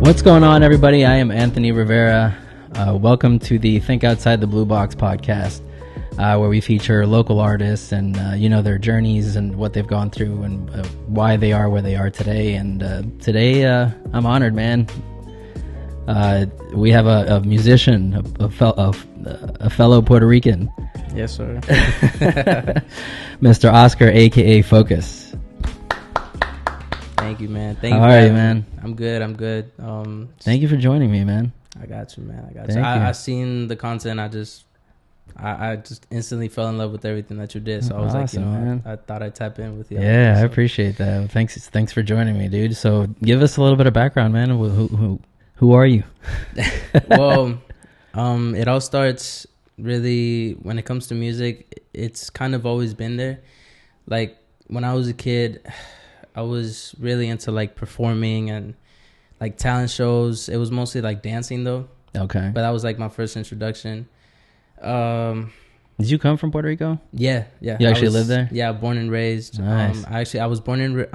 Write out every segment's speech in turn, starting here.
What's going on, everybody? I am Anthony Rivera. Welcome to the Think Outside the BlueBox podcast, where we feature local artists and, their journeys and what they've gone through and why they are where they are today. And today, I'm honored, man. We have a musician, a fellow Puerto Rican. Yes, sir. Mr. Oscar, a.k.a. Phocus. Thank you, man. Thank you. How are you, man? I'm good. Thank you for joining me, man. I got you, man. Thank you. I seen the content. I just instantly fell in love with everything that you did. So I was awesome, like, man. I thought I'd tap in with you. Yeah, so. I appreciate that. Thanks for joining me, dude. So give us a little bit of background, man. Who are you? Well, it all starts really when it comes to music. It's kind of always been there. Like when I was a kid, I was really into like performing and like talent shows. It was mostly like dancing though. Okay. But that was like my first introduction. Did you come from Puerto Rico? Yeah. You actually lived there? Yeah, born and raised. Nice. I was born in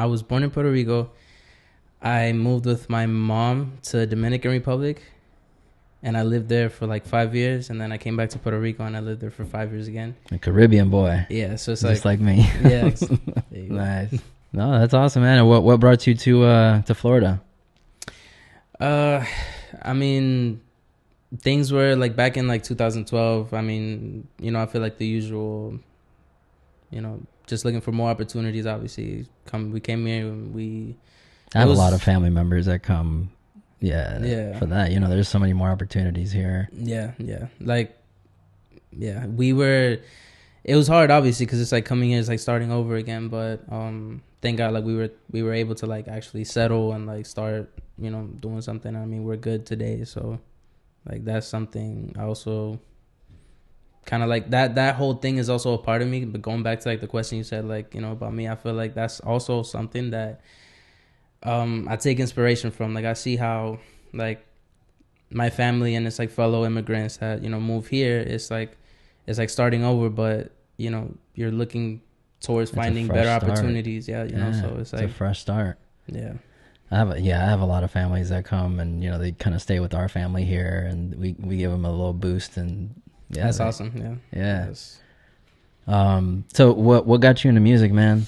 Puerto Rico. I moved with my mom to Dominican Republic, and I lived there for like 5 years, and then I came back to Puerto Rico and I lived there for 5 years again. A Caribbean boy. Yeah, so it's just like me. Yeah. Nice. No, that's awesome, man. And what brought you to Florida? I mean, things were like back in like 2012. I mean, I feel like the usual, just looking for more opportunities. Obviously, we came here and I have a lot of family members that come. Yeah. For that, there's so many more opportunities here. Yeah. It was hard, obviously, because it's like coming here is like starting over again. But thank God, like we were able to like actually settle and like start, doing something. I mean, we're good today, so like that's something. I also kind of like that whole thing is also a part of me. But going back to like the question you said, like about me, I feel like that's also something that I take inspiration from. Like I see how like my family and it's like fellow immigrants that move here. It's like starting over, but you're looking towards finding better opportunities. Yeah, so it's like a fresh start. Yeah. I have a lot of families that come and they kind of stay with our family here, and we give them a little boost, and that's awesome. Yeah. Yes. So what got you into music, man?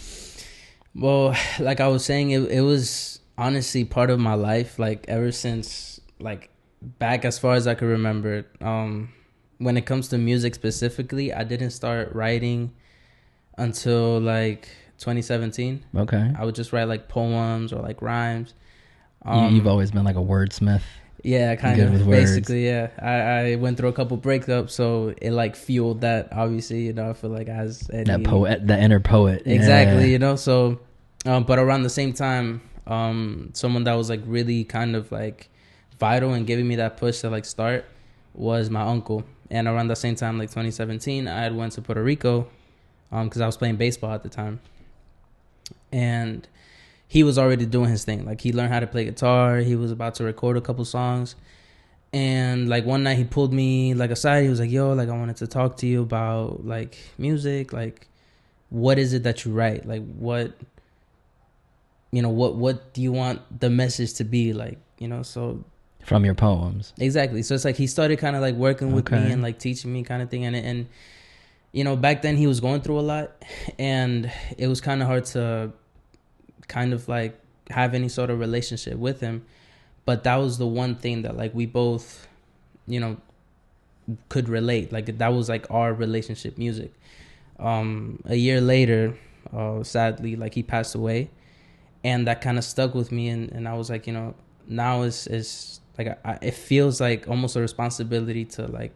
Well, like I was saying, it was honestly part of my life, like ever since like back as far as I could remember. When it comes to music specifically, I didn't start writing until like 2017. Okay. I would just write like poems or like rhymes. You've always been like a wordsmith. Yeah, kind of. With basically, words. Yeah. I went through a couple breakups, so it like fueled that. Obviously, I feel like as that inner poet. Exactly, So, but around the same time, someone that was like really kind of like vital and giving me that push to like start was my uncle. And around the same time, like 2017, I had went to Puerto Rico, because I was playing baseball at the time, and he was already doing his thing. Like he learned how to play guitar. He was about to record a couple songs. And like one night he pulled me like aside. He was like, yo, like I wanted to talk to you about like music. Like what is it that you write? Like what do you want the message to be like, so. From your poems. Exactly. So it's like he started kind of like working with me and like teaching me kind of thing. And back then he was going through a lot, and it was kind of hard to kind of like have any sort of relationship with him. But that was the one thing that like we both, could relate. Like that was like our relationship music. A year later, sadly, like he passed away, and that kind of stuck with me. And I was like, now it's like it feels like almost a responsibility to like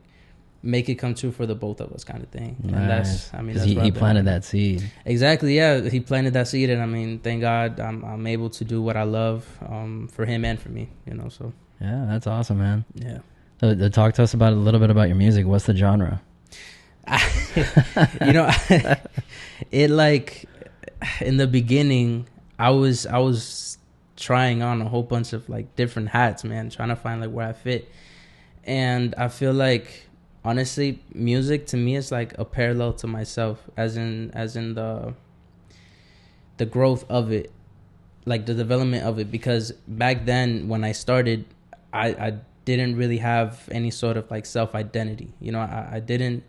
make it come true for the both of us, kind of thing. Nice. And that's he planted that seed. Exactly. Yeah, he planted that seed, and I mean, thank God I'm able to do what I love, for him and for me. So yeah, that's awesome, man. Yeah. So talk to us about a little bit about your music. What's the genre? It like in the beginning, I was trying on a whole bunch of like different hats, man, trying to find like where I fit. And I feel like honestly music to me is like a parallel to myself, as in the growth of it, like the development of it, because back then when I started, I didn't really have any sort of like self-identity. You know, I didn't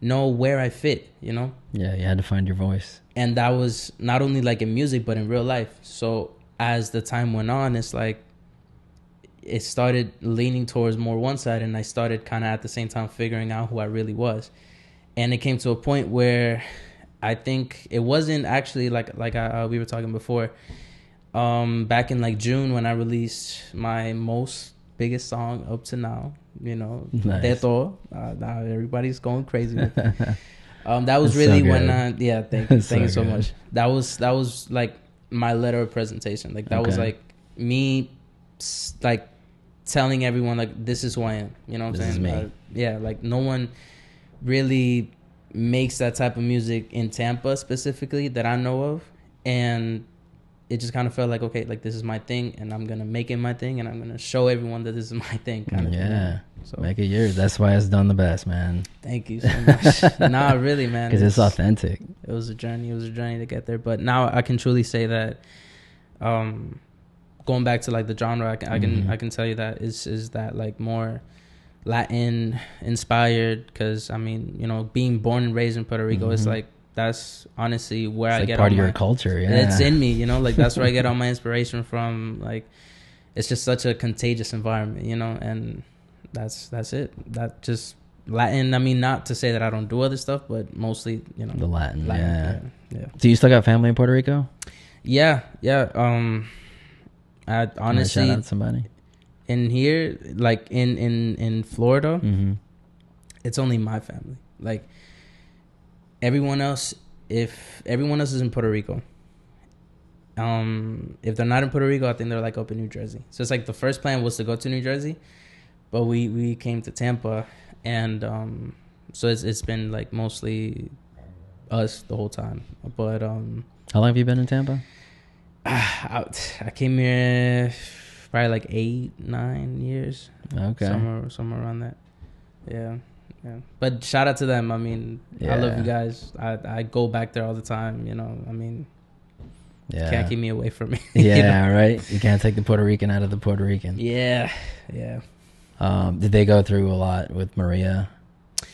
know where I fit, you know? Yeah, you had to find your voice. And that was not only like in music, but in real life. So as the time went on, it's like it started leaning towards more one side, and I started kind of at the same time figuring out who I really was. And it came to a point where I think it wasn't actually like we were talking before. Back in like June when I released my most biggest song up to now, you know, Nice. Teto. Now everybody's going crazy with it. That was That's really so when good. yeah, thank you So so good. much. That was like my letter of presentation. Like that was Okay. like me like telling everyone like this is who I am. You know what I'm This is saying? me. Yeah, like no one really makes that type of music in Tampa specifically that I know of, and it just kind of felt like, okay, like this is my thing, and I'm gonna make it my thing, and I'm gonna show everyone that this is my thing. Kind of Yeah. thing. So Make it yours. That's why it's done the best, man. thank you so much. Nah, really, man, Because it's authentic. It was a journey. It was a journey to get there, but now I can truly say that, going back to like the genre, I can tell you that is that like more Latin inspired, because I mean, you know, being born and raised in Puerto Rico, it's like that's honestly where It's I like get part all of your my culture. Yeah. it's in me, you know, like that's where I get all my inspiration from. Like it's just such a contagious environment, you know, and that's it. That just Latin. I mean, not to say that I don't do other stuff, but mostly, you know, The Latin. yeah. So you still got family in Puerto Rico? Yeah. I Can I honestly shout out somebody? in here, like in Florida, Mm-hmm. it's only my family. Like everyone else, if everyone else is in Puerto Rico, if they're not in Puerto Rico, I think they're like up in New Jersey. So it's like the first plan was to go to New Jersey, but we came to Tampa, and so it's been like mostly us the whole time. But How long have you been in Tampa? I came here probably like 8-9 years. Okay. Somewhere around that. Yeah. But shout out to them. I mean, I love you guys. I go back there all the time. You know, I mean, Yeah. can't keep me away from it. Yeah, you know? right. You can't take the Puerto Rican out of the Puerto Rican. Yeah. Did they go through a lot with Maria?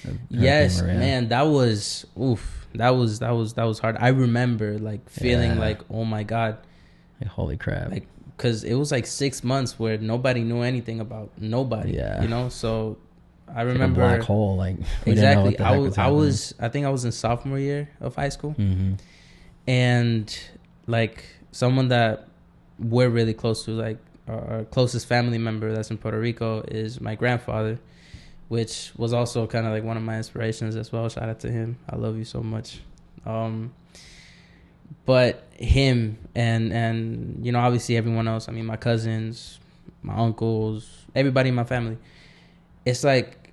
Hurricane Yes, Maria? man. That was oof. That was hard. I remember like feeling Yeah. like, oh my God, Like, holy crap. like because it was like 6 months where nobody knew anything about nobody. Yeah. You know, so I Like a remember black hole. Like we exactly. didn't know what the heck was I think I was in sophomore year of high school, happening. and like someone that we're really close to, like our closest family member that's in Puerto Rico is my grandfather, which was also kind of like one of my inspirations as well. Shout out to him. I love you so much. But him and you know, obviously everyone else, I mean, my cousins, my uncles, everybody in my family, it's like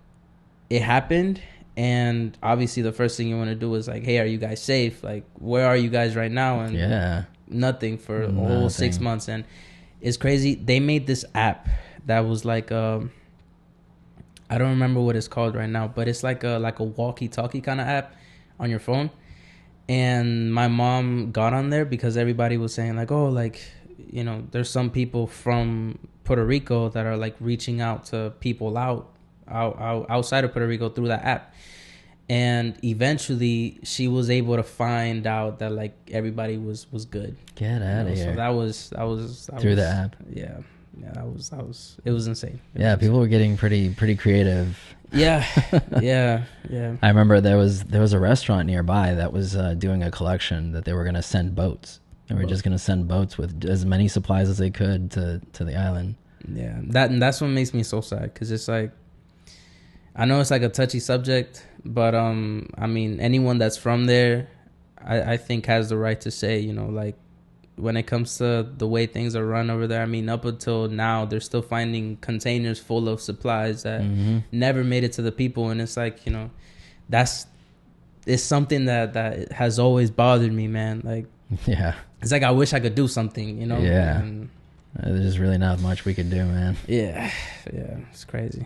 it happened, and obviously the first thing you want to do is like, hey, are you guys safe? Like, where are you guys right now? And Yeah. nothing for a whole 6 months. And it's crazy, they made this app that was like I don't remember what it's called right now, but it's like a walkie-talkie kind of app on your phone. And my mom got on there because everybody was saying like, oh, like, you know, there's some people from Puerto Rico that are like reaching out to people outside of Puerto Rico through that app. And eventually she was able to find out that like everybody was good. Get out of here. So that was through the app. Yeah, that was it was insane. Yeah, people were getting pretty creative. Yeah. I remember there was a restaurant nearby that was doing a collection that they were going to send boats. They were just going to send boats with as many supplies as they could to the island. Yeah, that's what makes me so sad, because it's like, I know it's like a touchy subject, but I mean, anyone that's from there, I think has the right to say, you know, like when it comes to the way things are run over there, I mean, up until now, they're still finding containers full of supplies that never made it to the people. And it's like, you know, it's something that has always bothered me, man. Like, yeah, it's like I wish I could do something, you know? Yeah. And there's just really not much we could do, man. yeah, it's crazy.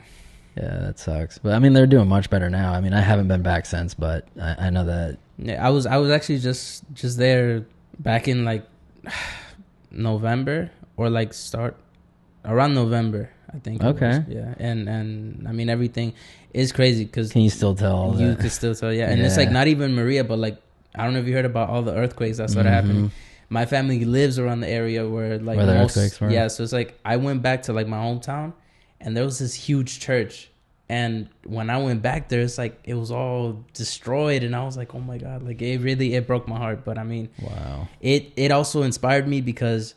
Yeah, that sucks. But I mean, they're doing much better now. I mean, I haven't been back since, but I know that. Yeah, I was actually just there back in like November or like start around November, I think. Okay. Yeah, and I mean everything is crazy because Can you still tell? You could still tell, yeah. And it's like not even Maria, but like I don't know if you heard about all the earthquakes that started happening. My family lives around the area where like where the earthquakes were. Yeah, so it's like I went back to like my hometown, and there was this huge church. And when I went back there, it's like it was all destroyed, and I was like, oh my god, like it broke my heart. But I mean, wow, it also inspired me because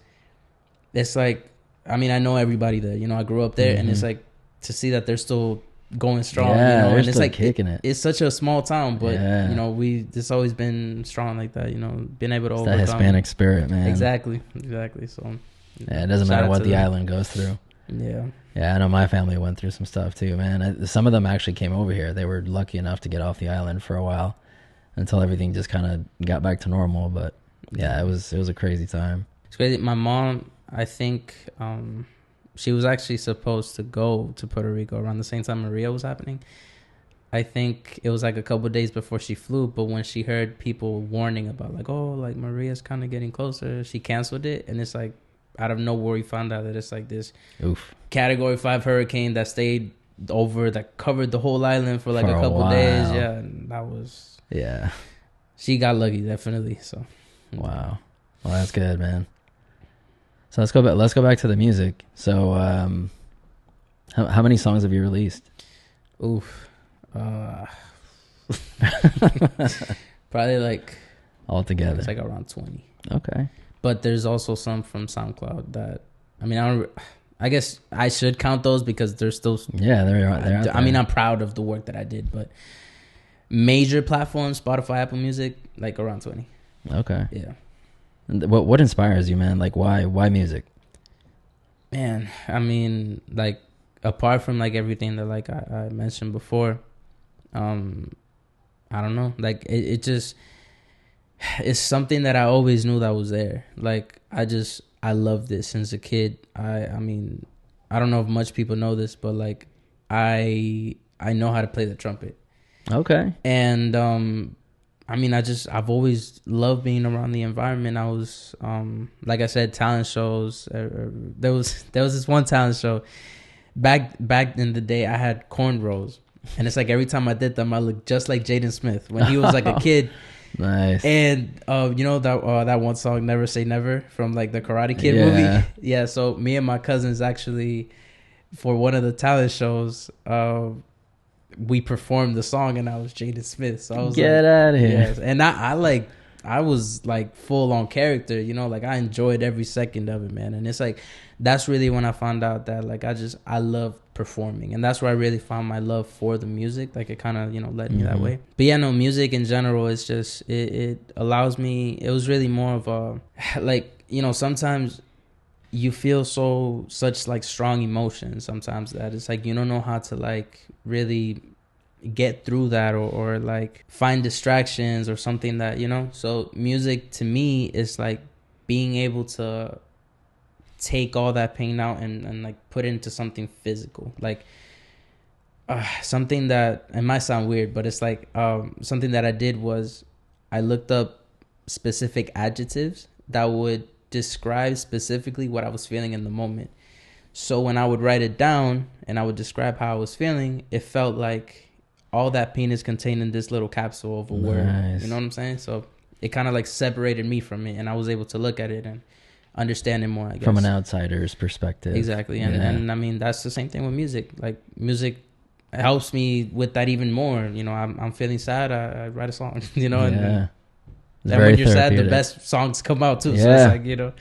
it's like, I mean, I know everybody there, you know, I grew up there, and it's like to see that they're still going strong, yeah, you know, they're and it's still like kicking it. It's such a small town, but you know, it's always been strong like that, you know, been able to it's overcome that Hispanic spirit, man. Exactly. So yeah, it doesn't matter what the island goes through. Yeah, I know my family went through some stuff too, man. Some of them actually came over here. They were lucky enough to get off the island for a while until everything just kind of got back to normal. But yeah, it was a crazy time. It's crazy. My mom, I think, she was actually supposed to go to Puerto Rico around the same time Maria was happening. I think it was like a couple of days before she flew, but when she heard people warning about like, oh, like Maria's kind of getting closer, she canceled it. And it's like out of nowhere, we found out that it's like this Category 5 hurricane that stayed over, that covered the whole island for like a couple of days. Yeah, and that was she got lucky, definitely. So wow, well, that's good, man. So let's go back to the music. So how many songs have you released? Probably like altogether it's like around 20. Okay. But there's also some from SoundCloud that, I mean, I guess I should count those because they're still... Yeah, they're out there. I mean, I'm proud of the work that I did, but major platforms, Spotify, Apple Music, like around 20. Okay. Yeah. What inspires you, man? Like, why music? Man, I mean, like, apart from, like, everything that, like, I mentioned before, I don't know. Like, it just... It's something that I always knew that was there. Like, I loved it since a kid. I mean, I don't know if much people know this, but like, I know how to play the trumpet. Okay. And I mean, I've always loved being around the environment. I was like I said, talent shows. There was this one talent show back in the day. I had cornrows, and it's like every time I did them, I looked just like Jaden Smith when he was like a kid. Nice. And you know that one song "Never Say Never" from like the Karate Kid movie. Yeah. So me and my cousins actually, for one of the talent shows, we performed the song, and I was Jaden Smith. So I was get out of here. Yes. And I was like full on character. You know, like I enjoyed every second of it, man. And it's like that's really when I found out that like I love performing, and that's where I really found my love for the music. Like it kind of, you know, led me that way. But yeah, no, music in general is just it allows me. It was really more of a like, you know, sometimes you feel such like strong emotions sometimes that it's like you don't know how to like really get through that or like find distractions or something that, you know. So music to me is like being able to take all that pain out and like put it into something physical, like something that, it might sound weird, but it's like something that I did was I looked up specific adjectives that would describe specifically what I was feeling in the moment. So when I would write it down and I would describe how I was feeling, it felt like all that pain is contained in this little capsule of a word. You know what I'm saying? So it kind of like separated me from it, and I was able to look at it and understand it more, I guess. From an outsider's perspective. Exactly. And I mean, that's the same thing with music. Like music helps me with that even more. You know, I'm feeling sad, I write a song, you know, and when you're sad, the best songs come out too. So it's like, you know,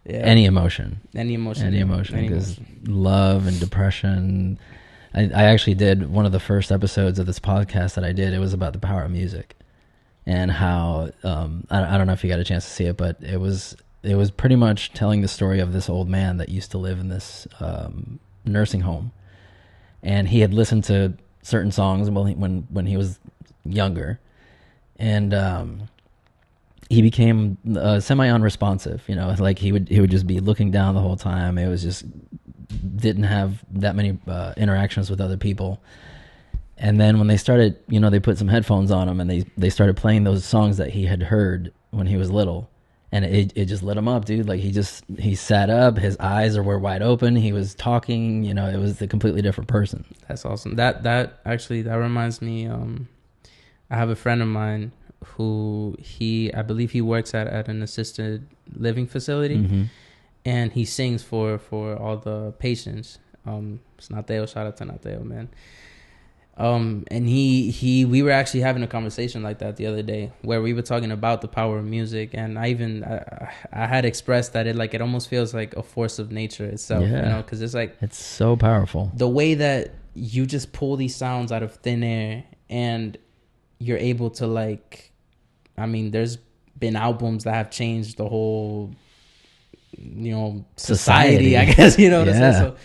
any emotion, because love and depression. I actually did one of the first episodes of this podcast that I did. It was about the power of music and how, I don't know if you got a chance to see it, but it was pretty much telling the story of this old man that used to live in this nursing home, and he had listened to certain songs when he was younger, and he became semi-unresponsive. You know, like he would just be looking down the whole time. It was just didn't have that many interactions with other people. And then when they started, you know, they put some headphones on him and they started playing those songs that he had heard when he was little. And it just lit him up, dude. Like he sat up, his eyes were wide open, he was talking, you know, it was a completely different person. That's awesome. That actually, that reminds me, I have a friend of mine who I believe he works at an assisted living facility, Mm-hmm. and he sings for all the patients. It's Nateo, shout out to Nateo, man. And we were actually having a conversation like that the other day, where we were talking about the power of music, and I had expressed that it almost feels like a force of nature itself, you know, because it's like, it's so powerful. The way that you just pull these sounds out of thin air, and you're able to, like, I mean, there's been albums that have changed the whole, you know, society. I guess, you know what I'm saying? So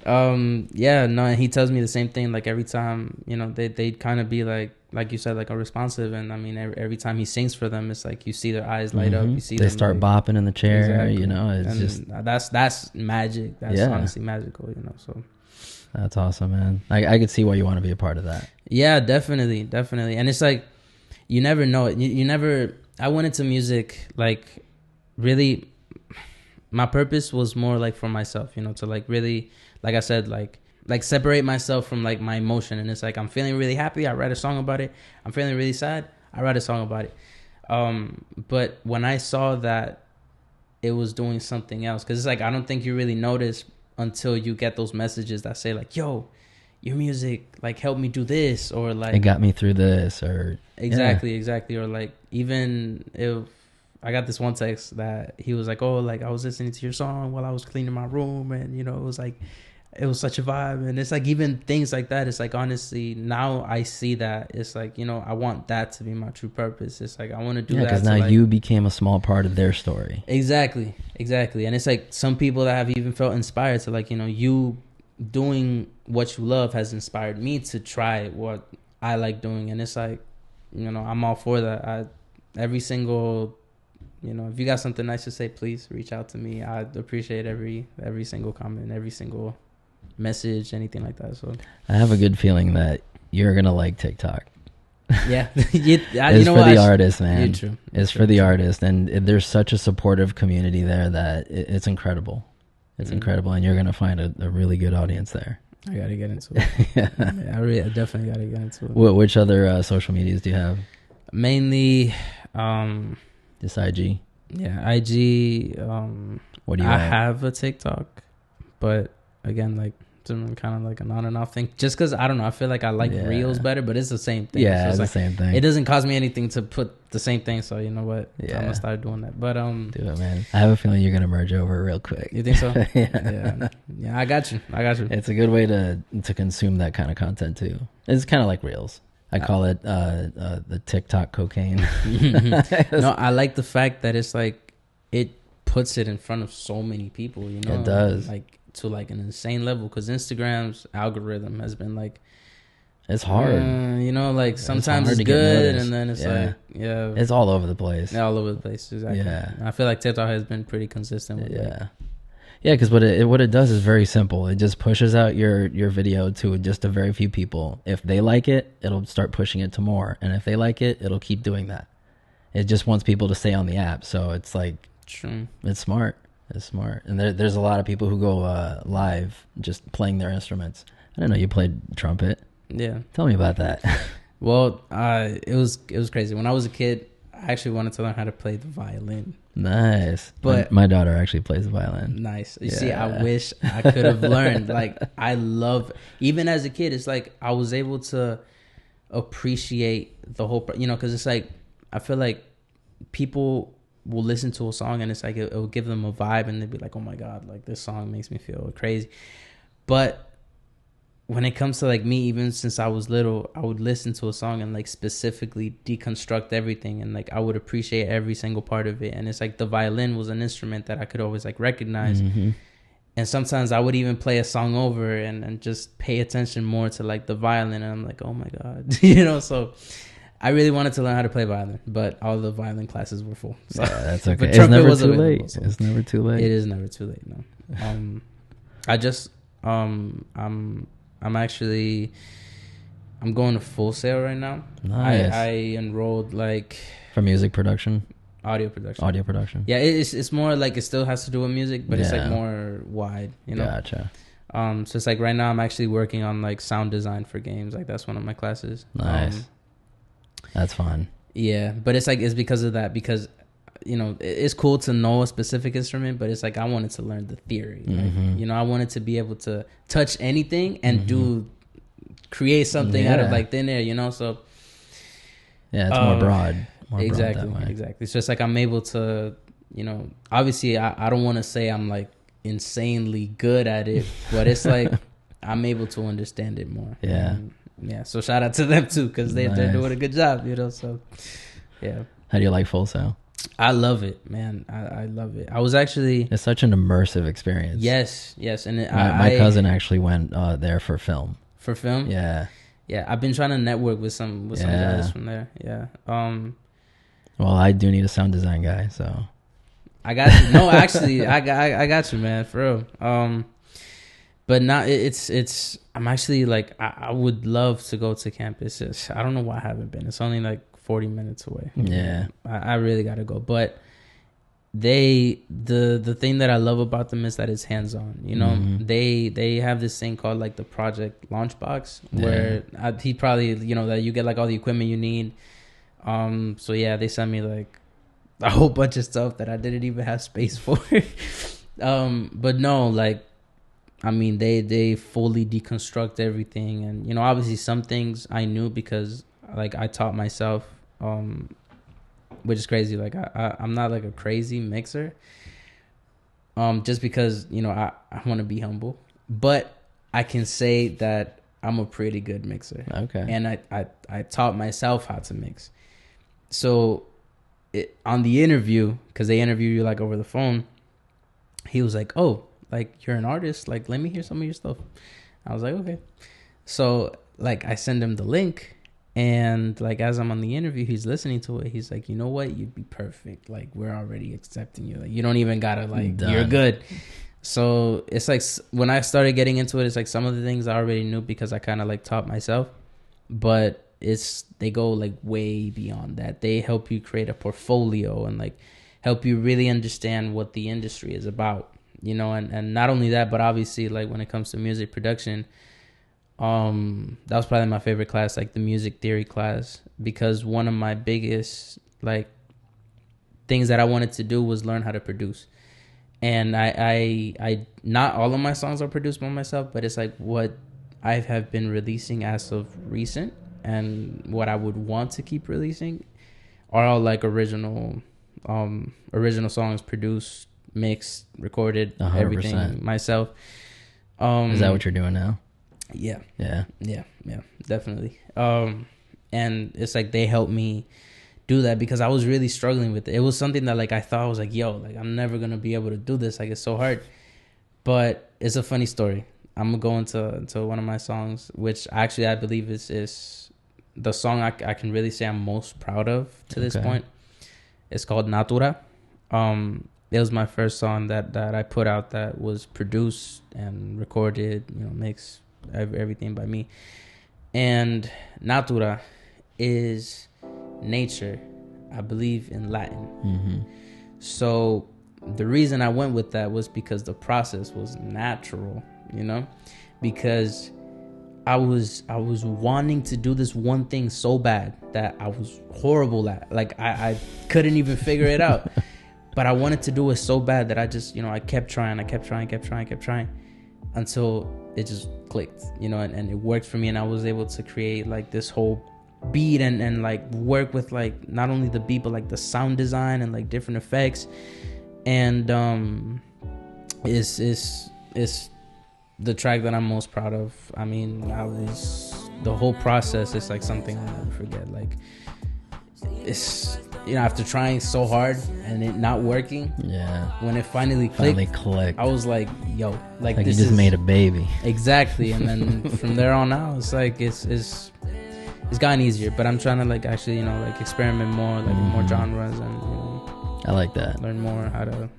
and he tells me the same thing, like every time, you know, they kind of be like you said, like a responsive, and I mean every time he sings for them, it's like you see their eyes light up, you see they them start like, bopping in the chair, exactly. You know, it's and just that's magic. That's honestly magical, you know. So that's awesome, man. I could see why you want to be a part of that. Yeah, definitely. And it's like, you never know it. You never. I went into music, like, really, my purpose was more like for myself, you know, to like really, like I said, like separate myself from like my emotion. And it's like, I'm feeling really happy, I write a song about it. I'm feeling really sad, I write a song about it. But when I saw that it was doing something else, because it's like, I don't think you really notice until you get those messages that say like, yo, your music like helped me do this, or like it got me through this, or exactly, or like, even if I got this one text that he was like, oh, like I was listening to your song while I was cleaning my room, and you know, it was such a vibe. And it's like, even things like that, it's like, honestly, now I see that it's like, you know, I want that to be my true purpose. It's like, I want to do that because now like, you became a small part of their story. Exactly. And it's like, some people that have even felt inspired to, like, you know, you doing what you love has inspired me to try what I like doing. And it's like, you know, I'm all for that. Every single, you know, if you got something nice to say, please reach out to me. I appreciate every single comment, every single message, anything like that. So I have a good feeling that you're gonna like TikTok. Yeah. It's for the artist, man. True. It's for the artist, and there's such a supportive community there that it's incredible. It's incredible, and you're gonna find a really good audience there. I gotta get into it. I definitely gotta get into it. Which other social medias do you have? Mainly, just IG. Yeah, IG. What do you? I have a TikTok, but again, like, it's kind of like an on and off thing. Just because, I don't know, I feel like I like Reels better, but it's the same thing. Yeah, so it's like, the same thing. It doesn't cost me anything to put the same thing, so you know what? Yeah. I'm gonna start doing that. But do it, man. I have a feeling you're gonna merge over real quick. You think so? Yeah. Yeah. I got you. It's a good way to consume that kind of content too. It's kind of like Reels. I call it the TikTok cocaine. No, I like the fact that it's like, it puts it in front of so many people, you know? It does. Like, to like an insane level, because Instagram's algorithm has been like, it's hard. You know, like, sometimes it's good, and then it's like, it's all over the place. Yeah, all over the place. Exactly. Yeah. I feel like TikTok has been pretty consistent with that. Yeah, because what it does is very simple. It just pushes out your video to just a very few people. If they like it, it'll start pushing it to more, and if they like it, it'll keep doing that. It just wants people to stay on the app, so it's like, true. It's smart. It's smart, and there's a lot of people who go live just playing their instruments. I didn't know you played trumpet. Yeah, tell me about that. Well, it was crazy. When I was a kid, I actually wanted to learn how to play the violin. Nice. But my daughter actually plays the violin. Nice. You see, I wish I could have learned. Like, I love, even as a kid, it's like I was able to appreciate the whole, you know, because it's like, I feel like people will listen to a song and it's like, it will give them a vibe, and they'll be like, oh my God, like, this song makes me feel crazy. But when it comes to like me, even since I was little, I would listen to a song and like specifically deconstruct everything, and like I would appreciate every single part of it. And it's like the violin was an instrument that I could always like recognize. Mm-hmm. And sometimes I would even play a song over and just pay attention more to like the violin, and I'm like, oh my God, you know. So I really wanted to learn how to play violin, but all the violin classes were full. So. Yeah, that's okay. It's never too late. So it's never too late. It is never too late. No. I just I'm going to Full Sail right now. Nice. I enrolled like for music production. Audio production. Audio production. Yeah, it's more like it still has to do with music, but it's like Yeah. more wide, you know. Gotcha. So it's like right now I'm actually working on like sound design for games. Like that's one of my classes. Nice. That's fun. Yeah, but it's like it's because of that, because you know it's cool to know a specific instrument, but it's like I wanted to learn the theory. Like, you know, I wanted to be able to touch anything and create something out of like thin air. You know, so yeah, it's more broad. More exactly, broad that way. exactly. It's just like I'm able to, you know, obviously I don't want to say I'm like insanely good at it, but it's like I'm able to understand it more. Yeah. And, yeah, so shout out to them too, because they're doing a good job, you know. So yeah, how do you like Full Sail? I love it, man. I love it. I was actually, it's such an immersive experience. yes, and my cousin actually went there for film. For film. Yeah, I've been trying to network with some guys from there. Yeah. Well, I do need a sound design guy, so I got you. No, actually, I got you, man, for real. But now it's I'm actually like I would love to go to campus. I don't know why I haven't been. It's only like 40 minutes away. Yeah, I really gotta go. But the thing that I love about them is that it's hands on. You know, they have this thing called like the Project Launchbox, where he probably, you know, that you get like all the equipment you need. So yeah, they sent me like a whole bunch of stuff that I didn't even have space for. But no, like, I mean, they fully deconstruct everything, and you know, obviously some things I knew because like I taught myself, which is crazy. Like I'm not like a crazy mixer, just because, you know, I want to be humble, but I can say that I'm a pretty good mixer. Okay. And I taught myself how to mix. So on the interview, because they interview you like over the phone, he was like, "Oh, like you're an artist, like let me hear some of your stuff." I was like, "Okay." So like I send him the link, and like as I'm on the interview, he's listening to it. He's like, "You know what? You'd be perfect. Like we're already accepting you. Like you don't even gotta like Done. You're good." So it's like when I started getting into it, it's like some of the things I already knew because I kind of like taught myself, but they go like way beyond that. They help you create a portfolio and like help you really understand what the industry is about, you know. And not only that, but obviously like when it comes to music production, that was probably my favorite class, like the music theory class, because one of my biggest like things that I wanted to do was learn how to produce. And I not all of my songs are produced by myself, but it's like what I have been releasing as of recent and what I would want to keep releasing are all like original songs, produced, mixed, recorded, 100%. Everything myself. Is that what you're doing now? Yeah, definitely. And it's like they helped me do that because I was really struggling with it. It was something that like I thought I was like, yo, like I'm never gonna be able to do this. Like it's so hard. But it's a funny story. I'm gonna go into one of my songs, which actually I believe is the song I can really say I'm most proud of to this point. It's called Natura. It was my first song that I put out that was produced and recorded, you know, mixed, everything by me. And Natura is nature, I believe, in Latin. So the reason I went with that was because the process was natural, you know, because I was wanting to do this one thing so bad that I was horrible at. Like I couldn't even figure it out. But I wanted to do it so bad that I just, you know, I kept trying until it just clicked, you know, and it worked for me. And I was able to create like this whole beat and like work with like not only the beat, but like the sound design and like different effects. And it's the track that I'm most proud of. I mean, the whole process is like something I'll never forget. Like it's, you know, after trying so hard and it not working, when it finally clicked, I was like, yo, like this you just made a baby. Exactly. And then from there on out, it's like it's gotten easier, but I'm trying to like actually, you know, like experiment more, like more genres, and you know, I like that. Learn more how to,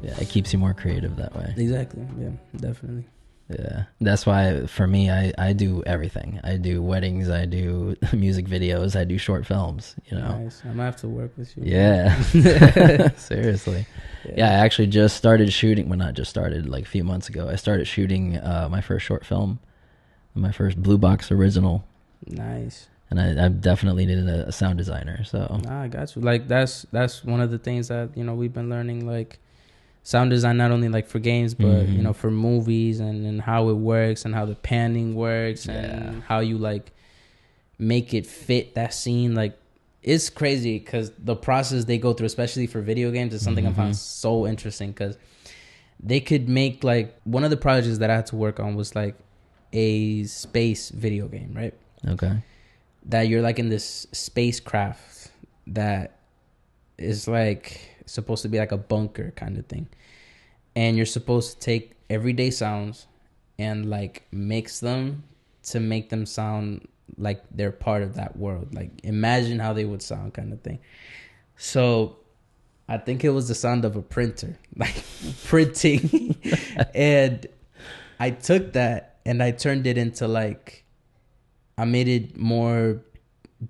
it keeps you more creative that way. Exactly. Yeah, definitely. Yeah, that's why for me, I do everything. I do weddings, I do music videos, I do short films. You know. Nice. I'm gonna have to work with you. Yeah. Seriously. Yeah, I actually just started shooting. Well, not just started, like a few months ago. I started shooting my first short film, my first BlueBox original. Nice. And I definitely needed a sound designer. So Nah, I got you. Like that's one of the things that we've been learning, like sound design, not only like for games, but for movies and how it works and how the panning works and how you like make it fit that scene. Like it's crazy because the process they go through, especially for video games, is something I found so interesting because they could make like one of the projects that I had to work on was like a space video game, right? Okay. That you're like in this spacecraft that is like supposed to be like a bunker kind of thing. And you're supposed to take everyday sounds and like mix them to make them sound like they're part of that world. Like imagine how they would sound kind of thing. So I think it was the sound of a printer, like printing. And I took that and I turned it into like, I made it more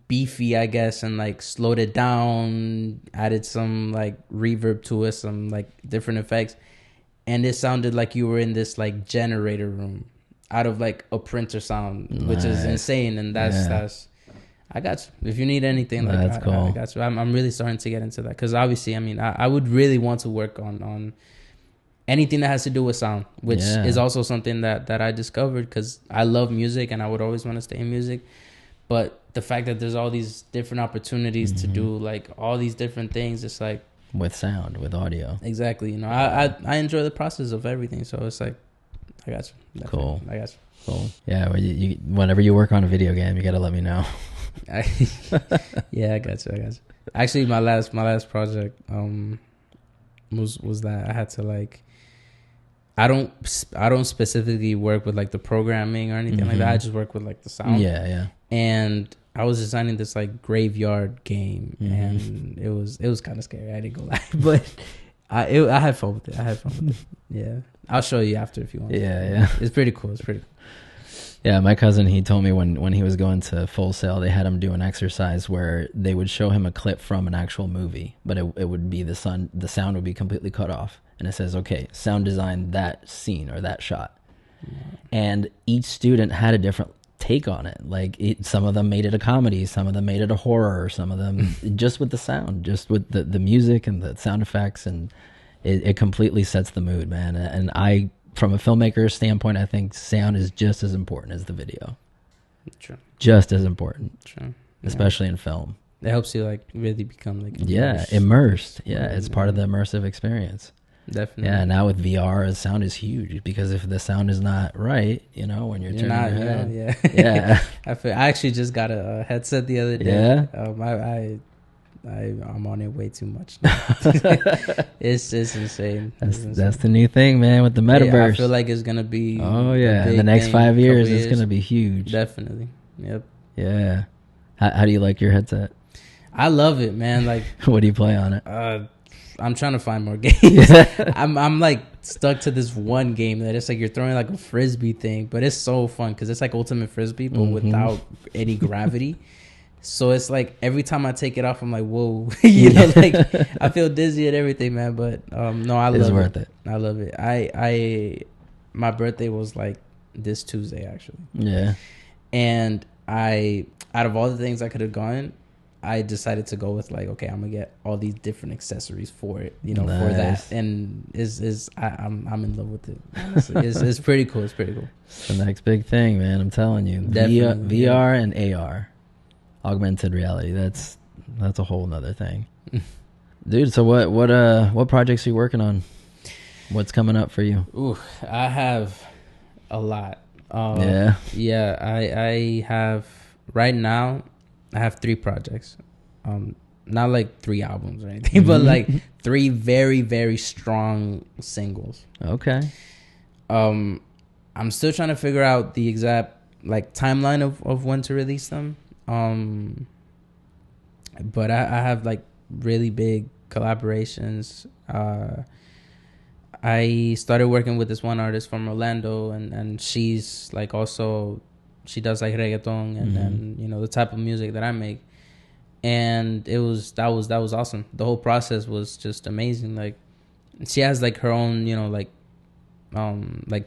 beefy, I guess, and like slowed it down, added some like reverb to it, some like different effects. And it sounded like you were in this like generator room out of like a printer sound, which is insane. And that's I got you. If you need anything, like that's cool. I got you. I'm really starting to get into that because obviously, I mean, I would really want to work on anything that has to do with sound, which is also something that I discovered because I love music and I would always want to stay in music. But the fact that there's all these different opportunities to do like all these different things, it's like with sound, with audio. Exactly. You know, I enjoy the process of everything. So it's like, I got you. Definitely. Cool. I got you. Cool. Yeah. Well, you whenever you work on a video game, you got to let me know. Yeah, I got you. Actually, my last project was that I had to like, I don't specifically work with like the programming or anything like that. I just work with like the sound. Yeah. And I was designing this like graveyard game, and it was kind of scary. I didn't go lie, but I had fun with it. Yeah, I'll show you after if you want. Yeah. It's pretty cool. Yeah, my cousin, he told me when he was going to Full Sail, they had him do an exercise where they would show him a clip from an actual movie, but it would be the sound would be completely cut off. And it says, okay, sound design that scene or that shot. And each student had a different take on it. Like some of them made it a comedy, some of them made it a horror, some of them just with the sound, just with the music and the sound effects. And it completely sets the mood, man. And I, from a filmmaker's standpoint, I think sound is just as important as the video. True. Just as important. True. Especially in film. It helps you like really become like immersed. Yeah, it's part of the immersive experience. Definitely. Yeah, now with VR, sound is huge because if the sound is not right, when you're turning your head. Yeah. I actually just got a headset the other day. Yeah. I'm on it way too much. It's insane. That's the new thing, man, with the metaverse. I feel like it's gonna be. Oh yeah, in the next 5 years, it's gonna be huge. Definitely. Yep. Yeah. How do you like your headset? I love it, man. Like, what do you play on it? I'm trying to find more games. I'm like stuck to this one game that it's like you're throwing like a frisbee thing, but it's so fun because it's like ultimate frisbee, but without any gravity. So it's like every time I take it off, I'm like, whoa, like I feel dizzy and everything, man. But no, I love it. It's worth it. I love it. My birthday was like this Tuesday actually. Yeah. And out of all the things I could have gone, I decided to go with like, okay, I'm gonna get all these different accessories for it, nice. For that, and I'm in love with it. Honestly, it's pretty cool. It's pretty cool. It's the next big thing, man. I'm telling you, VR and AR, augmented reality. That's a whole nother thing, dude. So what projects are you working on? What's coming up for you? Ooh, I have a lot. Yeah. I have right now. I have 3 projects, not like 3 albums or anything, but like 3 very, very strong singles. Okay. I'm still trying to figure out the exact like timeline of when to release them. But I have like really big collaborations. I I started working with this one artist from Orlando, and she's like also, she does like reggaeton and you know, the type of music that I make. And that was awesome. The whole process was just amazing. Like, she has like her own, you know, like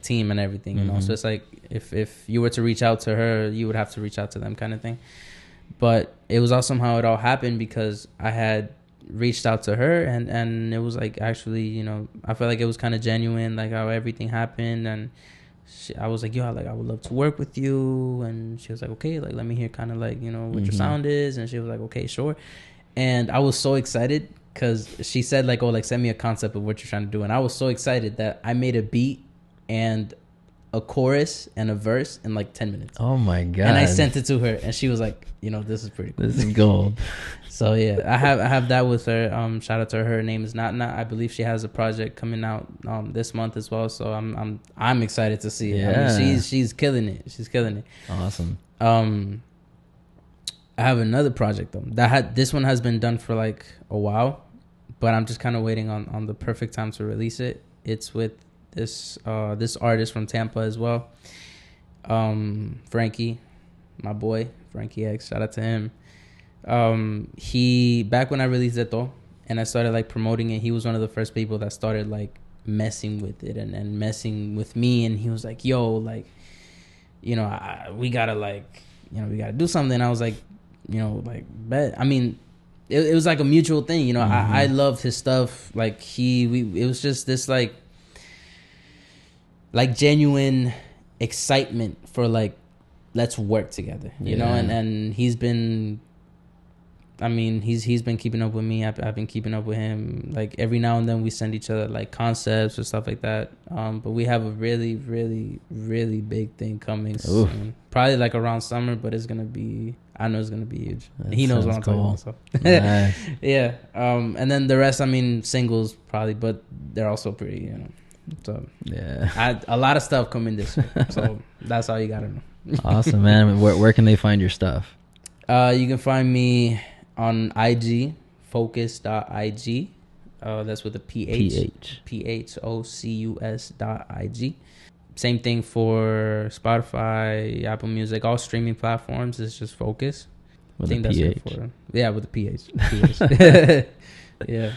team and everything, you know. So it's like if you were to reach out to her, you would have to reach out to them, kind of thing. But it was awesome how it all happened, because I had reached out to her, and it was like, actually, you know, I felt like it was kind of genuine, like how everything happened. And I was like, yo, like, I would love to work with you. And she was like, okay, like, let me hear kind of like, you know, what your sound is. And she was like, okay, sure. And I was so excited, because she said like, oh, like, send me a concept of what you're trying to do. And I was so excited that I made a beat and a chorus and a verse in like 10 minutes. Oh my god. And I sent it to her, and she was like, you know, this is pretty cool. This is gold. So yeah, I have that with her. Shout out to her. Her name is Not. I believe she has a project coming out this month as well. So I'm excited to see it. Yeah. I mean, she's killing it. She's killing it. Awesome. I have another project though. This one has been done for like a while, but I'm just kind of waiting on the perfect time to release it. It's with this artist from Tampa as well. Frankie, my boy, Frankie X, shout out to him. He, back when I released it though, and I started like promoting it, he was one of the first people that started like messing with it and messing with me. And he was like, yo, like, you know, we gotta like, you know, we gotta do something. I was like, you know, like, bet. I mean, it was like a mutual thing, you know. I loved his stuff. Like, it was just this like genuine excitement for like, let's work together, you know. And he's been, I mean, he's been keeping up with me. I've been keeping up with him. Like, every now and then we send each other like concepts or stuff like that. But we have a really, really, really big thing coming soon. Probably like around summer, but it's gonna be, I know it's gonna be huge. He knows what I'm talking about. So Nice. yeah. And then the rest, I mean, singles probably, but they're also pretty, you know. So yeah, a lot of stuff coming this week. So that's all you gotta know. Awesome, man. Where can they find your stuff? You can find me on IG, Phocus.ig. That's with a PH. PHOCUS.ig. Same thing for Spotify, Apple Music, all streaming platforms. It's just Phocus. With a PH. With a PH. Yeah.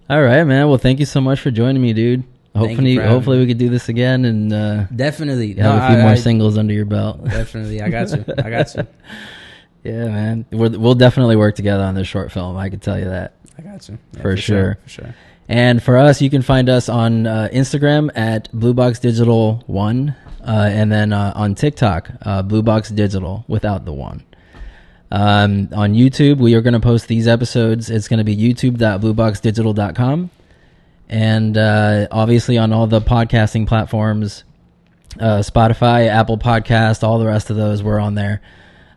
All right, man. Well, thank you so much for joining me, dude. Hopefully we could do this again and definitely have a few more singles under your belt. Definitely, I got you. Yeah, man. We'll definitely work together on this short film. I can tell you that. I got you. Yeah, for sure. For sure. And for us, you can find us on Instagram at BlueBox Digital 1, and then on TikTok, BlueBox Digital without the 1. On YouTube, we are going to post these episodes. It's going to be youtube.blueboxdigital.com. And obviously on all the podcasting platforms, Spotify, Apple Podcast, all the rest of those, we're on there.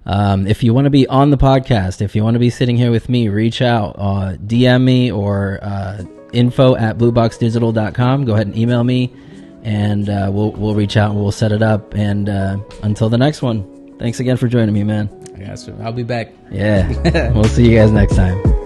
If you want to be on the podcast, if you want to be sitting here with me, reach out, DM me, or info@blueboxdigital.com. Go ahead and email me, and we'll reach out and we'll set it up. And until the next one, thanks again for joining me, man. I got you. I'll be back. Yeah. We'll see you guys next time.